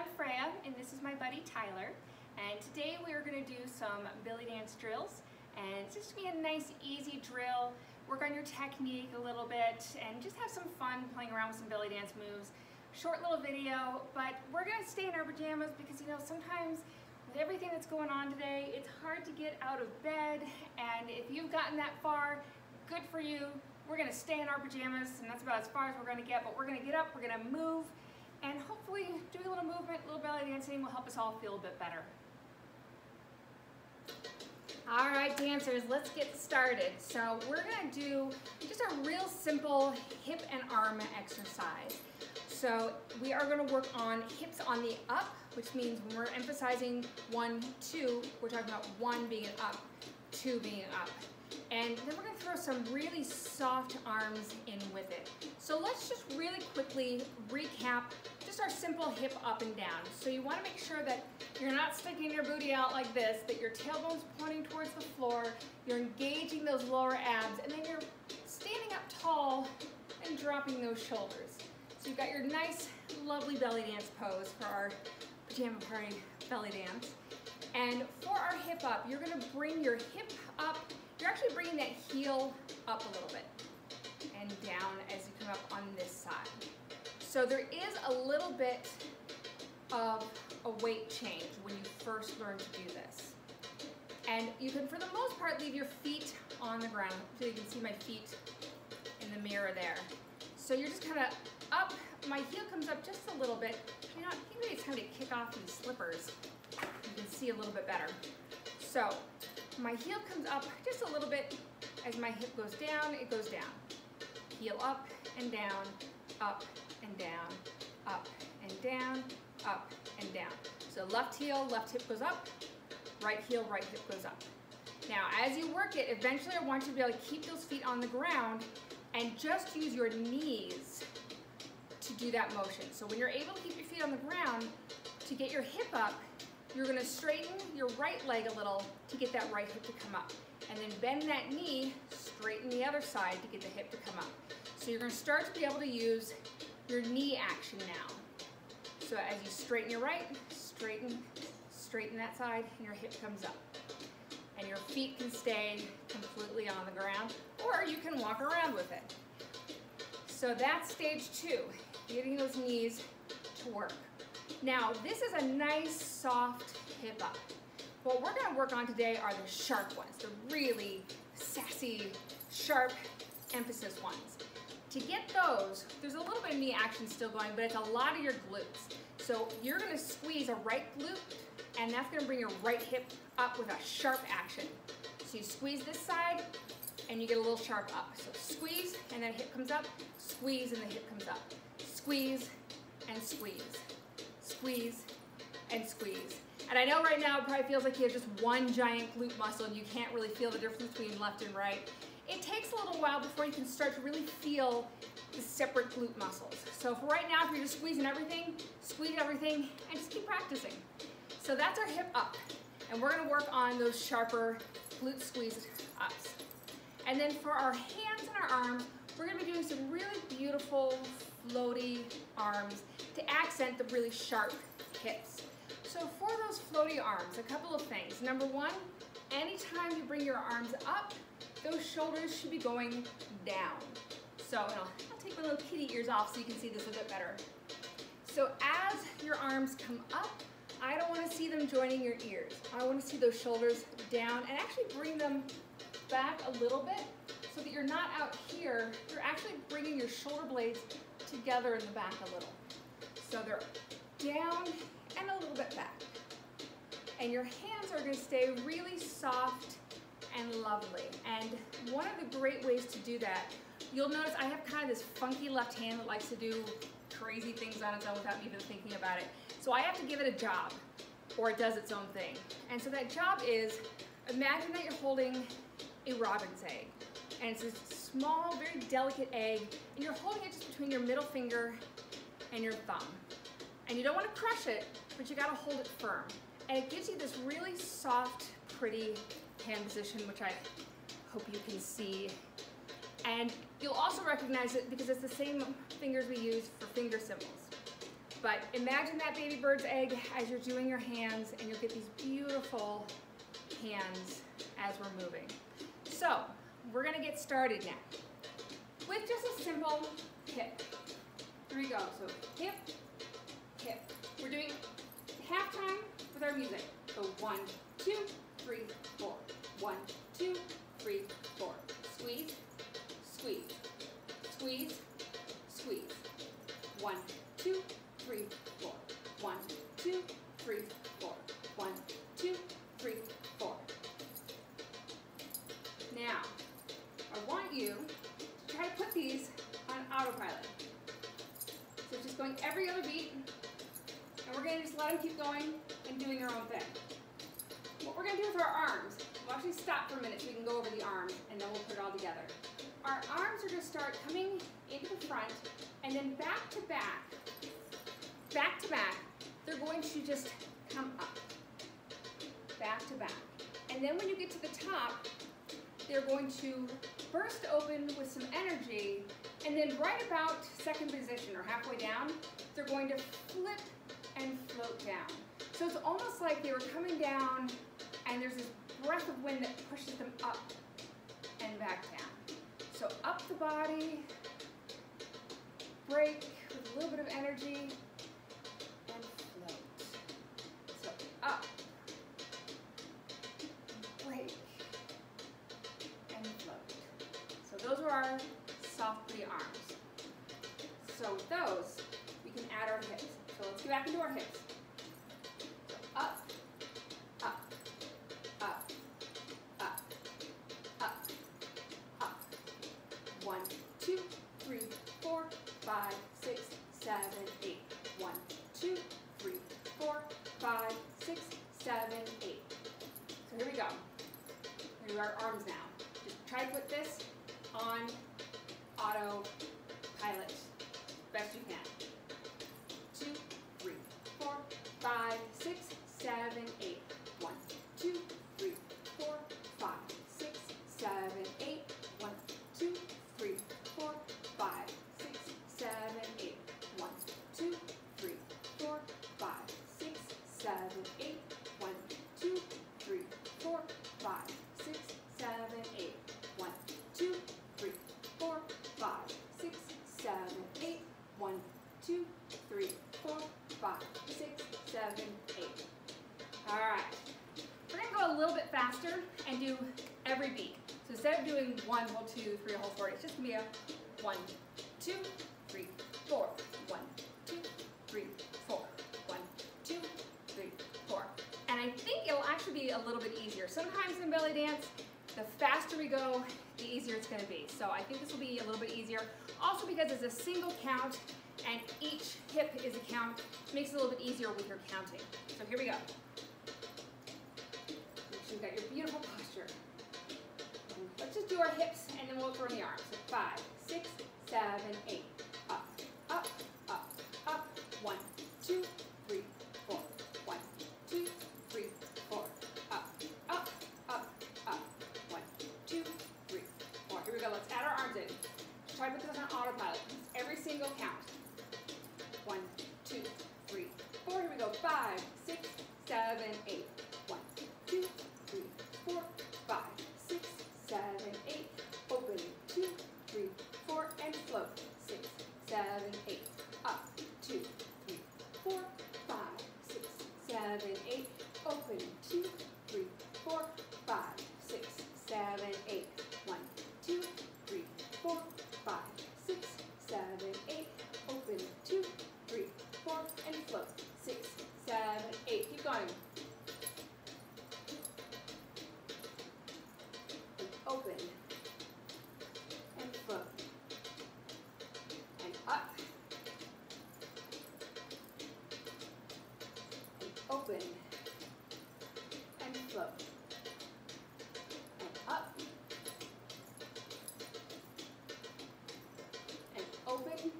I'm Freya, and this is my buddy Tyler. And today we are going to do some belly dance drills. And it's just going to be a nice, easy drill. Work on your technique a little bit, and just have some fun playing around with some belly dance moves. Short little video, but we're going to stay in our pajamas because, you know, sometimes with everything that's going on today, it's hard to get out of bed. And if you've gotten that far, good for you. We're going to stay in our pajamas, and that's about as far as we're going to get. But we're going to get up, we're going to move, and hopefully doing a little movement, a little belly dancing will help us all feel a bit better. All right, dancers, let's get started. So we're gonna do just a real simple hip and arm exercise. So we are gonna work on hips on the up, which means when we're emphasizing 1, 2, we're talking about 1 being an up, 2 being an up. And then we're gonna throw some really soft arms in with it. So let's just really quickly recap just our simple hip up and down. So you wanna make sure that you're not sticking your booty out like this, that your tailbone's pointing towards the floor, you're engaging those lower abs, and then you're standing up tall and dropping those shoulders. So you've got your nice, lovely belly dance pose for our pajama party belly dance. And for our hip up, you're gonna bring your hip up. You're actually bringing that heel up a little bit and down as you come up on this side. So there is a little bit of a weight change when you first learn to do this. And you can, for the most part, leave your feet on the ground. So you can see my feet in the mirror there. So you're just kind of up. My heel comes up just a little bit. You know, I think maybe it's time to kick off these slippers. You can see a little bit better. So my heel comes up just a little bit. As my hip goes down, it goes down. Heel up and down, up and down, up and down, up and down. So left heel, left hip goes up, right heel, right hip goes up. Now as you work it, eventually I want you to be able to keep those feet on the ground and just use your knees to do that motion. So when you're able to keep your feet on the ground, to get your hip up, you're gonna straighten your right leg a little to get that right hip to come up. And then bend that knee, straighten the other side to get the hip to come up. So you're gonna start to be able to use your knee action now. So as you straighten your right, straighten that side, and your hip comes up. And your feet can stay completely on the ground, or you can walk around with it. So that's stage 2, getting those knees to work. Now, this is a nice, soft hip up. What we're gonna work on today are the sharp ones, the really sassy, sharp emphasis ones. To get those, there's a little bit of knee action still going, but it's a lot of your glutes. So you're gonna squeeze a right glute, and that's gonna bring your right hip up with a sharp action. So you squeeze this side, and you get a little sharp up. So squeeze, and then hip comes up, squeeze, and the hip comes up. Squeeze, and squeeze. Squeeze, and squeeze. And I know right now it probably feels like you have just one giant glute muscle, and you can't really feel the difference between left and right. It takes a little while before you can start to really feel the separate glute muscles. So for right now, if you're just squeeze everything, and just keep practicing. So that's our hip up. And we're gonna work on those sharper glute squeeze ups. And then for our hands and our arms, we're gonna be doing some really beautiful floaty arms to accent the really sharp hips. So for those floaty arms, a couple of things. Number 1, anytime you bring your arms up, those shoulders should be going down. So I'll take my little kitty ears off so you can see this a bit better. So as your arms come up, I don't want to see them joining your ears. I want to see those shoulders down and actually bring them back a little bit so that you're not out here. You're actually bringing your shoulder blades together in the back a little. So they're down and a little bit back. And your hands are going to stay really soft and lovely. And one of the great ways to do that, you'll notice I have kind of this funky left hand that likes to do crazy things on its own without me even thinking about it. So I have to give it a job, or it does its own thing. And so that job is, imagine that you're holding a robin's egg. And it's a small, very delicate egg, and you're holding it just between your middle finger and your thumb. And you don't want to crush it, but you gotta hold it firm. And it gives you this really soft, pretty hand position, which I hope you can see. And you'll also recognize it because it's the same fingers we use for finger cymbals. But imagine that baby bird's egg as you're doing your hands, and you'll get these beautiful hands as we're moving. So we're gonna get started now with just a simple hip. Here we go, so hip, hip. We're doing halftime with our music. So 1, 2, 3, 4. 1, 2, 3, 4. Squeeze, squeeze, squeeze, squeeze. 1, 2, 3, 4. 1, 2, 3, 4. 1, 2, 3, 4. Now, I want you to try to put these on autopilot. So just going every other beat, and we're gonna just let them keep going and doing their own thing. What we're gonna do with our arms, we'll actually stop for a minute so we can go over the arms, and then we'll put it all together. Our arms are gonna start coming into the front, and then back to back, they're going to just come up, back to back. And then when you get to the top, they're going to burst open with some energy, and then right about second position or halfway down, they're going to flip and float down. So it's almost like they were coming down, and there's this breath of wind that pushes them up and back down. So up the body, break with a little bit of energy, and float. So up, break, and float. So those are our soft, pretty arms. So with those, we can add our hips. So let's get back into our hips. So up, up, up, up, up, up. 1, 2, 3, 4, 5, 6, 7, 8. 1, 2, 3, 4, 5, 6, 7, 8. So here we go. Here are our arms now. Just try to put this on autopilot best you can. 2, 3, 4, 5, 6, 7, 8. 1, 2, 3, 4, 5, 6, 7, 8. 1, 2, 3, 4, 5, 6, 7, 8. 1, 2, 3, 4, 5, 6, 7, 8. 1, 2, 3, 4, 5, 6, 7, 8. 1, 2, 3, 4, 5, 6, 7, 8. 1, 2, 3, 4, 5, 6, 7, 8. All right. We're going to go a little bit faster and do every beat. So instead of doing 1, hold 2, 3, hold 4, it's just going to be a 1, 2, 3, 4. 1, 2, 3, 4. 1, 2, 3, 4. And I think it'll actually be a little bit easier. Sometimes in belly dance, the faster we go, the easier it's going to be. So I think this will be a little bit easier. Also because it's a single count and each hip is a count, it makes it a little bit easier with your counting. So here we go. Make sure you've got your beautiful posture. Let's just do our hips and then we'll throw in the arms. So 5, 6, 7, 8. Up, up, up, up. 1, 2, 3, 4. 1, 2, 3, 4. Up, up, up, up. 1, 2, 3, 4. Here we go. Let's add our arms in. Try to put this on autopilot. It's every single count. 1, 2, 3, 4. Here we go. 5, 6, 7, 8. 1, 2, 3, 4, 5, 6, 7, 8. Open. 2, 3, 4, and float. 6, 7, 8. Up. 2, 3, 4, 5, 6, 7, 8. Open. 2, 3, 4, 5, 6, 7, 8. 1, 2, 3, 4, 5, 6, 7, 8. Open. 2, 3, 4, and float. 6, 7, 8. Keep going. And open. And float. And up. And open. And float. And up. And open.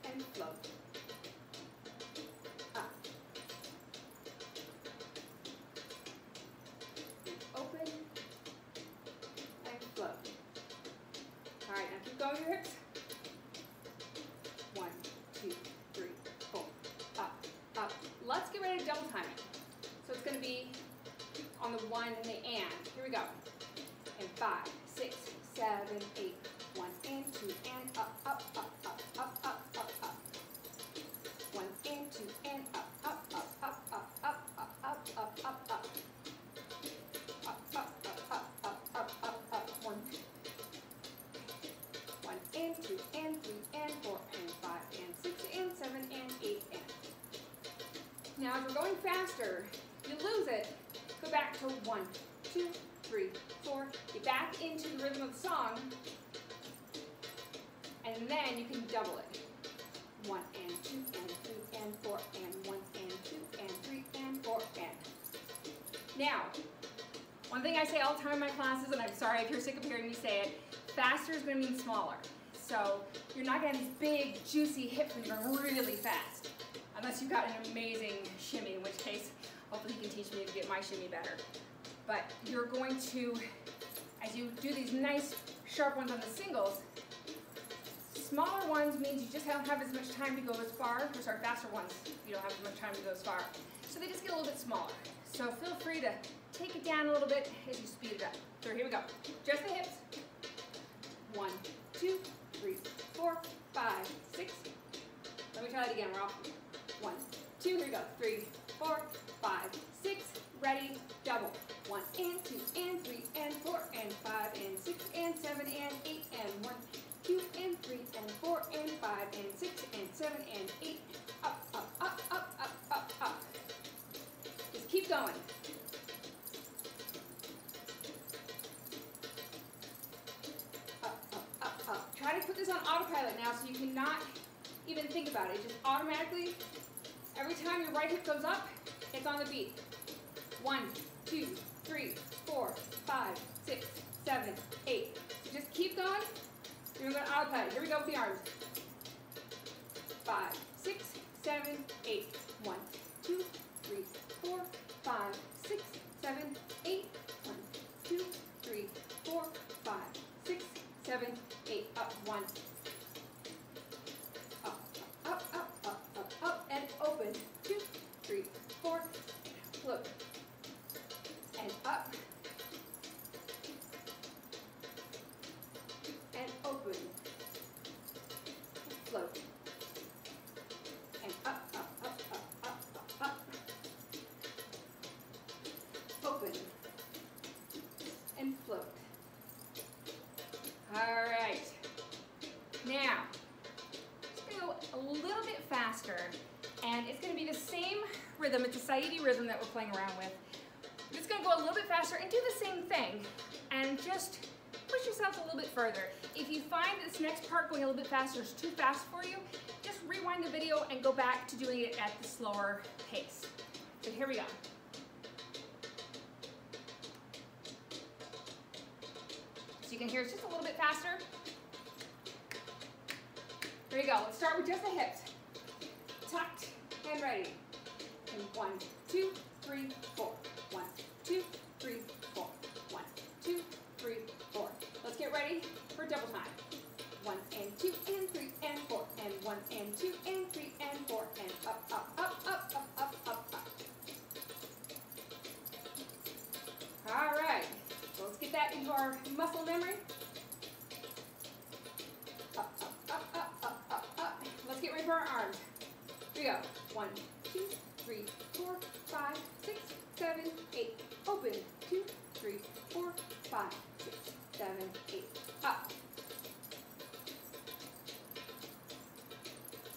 And float. Up. And open. And float. All right, now keep going with your hips. 1, 2, 3, double time it. So it's going to be on the 1 and the and. Here we go. And 5, 6, 7, 8. 1 and 2 and up, up, up, up, up, up, up, up. 1 and 2 and up, up, up, up, up, up, up, up, up, up, up. Up, up, up, up, up, up, up, up. 1 and 2 and 3 and 4 and 5 and 6 and 7 and 8 and. Now if we're going faster, you lose it. Go back to 1, 2, 3, 4. Get back into the rhythm of the song, and then you can double it. 1 and 2 and 3 and 4 and 1 and 2 and 3 and 4 and. Now, one thing I say all the time in my classes, and I'm sorry if you're sick of hearing me say it, faster is going to mean smaller. So you're not going to have these big, juicy hips when you're going really fast, unless you've got an amazing shimmy, in which case, hopefully you can teach me to get my shimmy better. But you're going to, as you do these nice, sharp ones on the singles, smaller ones means you just don't have as much time to go as far, or sorry, faster ones, you don't have as much time to go as far. So they just get a little bit smaller. So feel free to take it down a little bit as you speed it up. So here we go. Just the hips. 1, 2, 3, 4, 5, 6. Let me try that again. We're off. 1, 2, here we go. 3, 4, 5, 6. Ready, double. 1 and 2 and 3 and 4 and 5 and 6 and 7 and 8 and 1, 2 and 3 and 4 and 5 and 6 and 7 and 8. Up, up, up, up, up, up, up. Just keep going. Up, up, up, up. Try to put this on autopilot now so you cannot even think about it. Just automatically, every time your right hip goes up, it's on the beat. 1, 2, 3, 4, 5, 6, 7, 8. So just keep going. You're going to autopilot. Here we go with the arms. 5, 6, 7, 8. 1, 2, 3, 4, 5, 6, 7, 8. 1, 2, 3, 4, 5, 6, 7, 8. Up, 1. Up, up, up, up, up, up, and open. 2, 3, 4. Look. And up. And open. Float. And up, up, up, up, up, up, up. Open. And float. All right. Now, just going to go a little bit faster, and it's going to be the same rhythm. It's a Saidi rhythm that we're playing around with. We're just going to go a little bit faster and do the same thing, and just push yourself a little bit further. If you find this next part going a little bit faster is too fast for you, just rewind the video and go back to doing it at the slower pace. So here we go. So you can hear it's just a little bit faster. There you go. Let's start with just the hips. Tucked and ready. And 1, 2, 3, 4. 1, 2, 3, 4. 1, 2, 3, 4. Let's get ready for double time. 1 and 2 and 3 and 4 and 1 and 2 and 3 and 4 and up, up, up, up, up, up, up, up. All right. So let's get that into our muscle memory. Up, up, up, up, up, up, up. Let's get ready for our arms. Here we go. 1, 2, 3, 4, 5, 6, 7, 8. Open. 2, 3, 4, 5, 6, 7, 8. Up.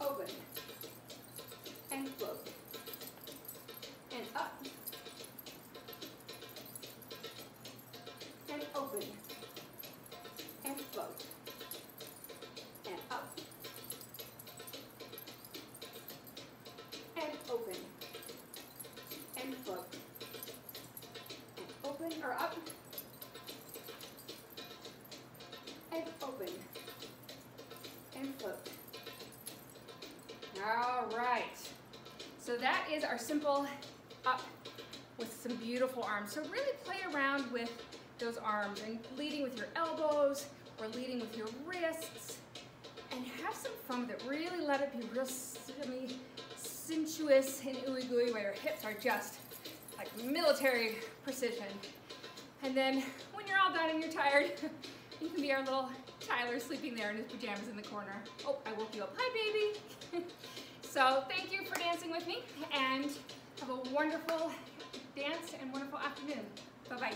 Open. And float. And up. And open. And float. And up. And open. And float. And open or up. And open. And float. All right. So that is our simple up with some beautiful arms. So really play around with those arms and leading with your elbows or leading with your wrists, and have some fun with it. Really let it be real sensuous twists and ooey gooey where your hips are just like military precision. And then when you're all done and you're tired, you can be our little Tyler sleeping there in his pajamas in the corner. Oh, I woke you up. Hi, baby. So thank you for dancing with me, and have a wonderful dance and wonderful afternoon. Bye-bye.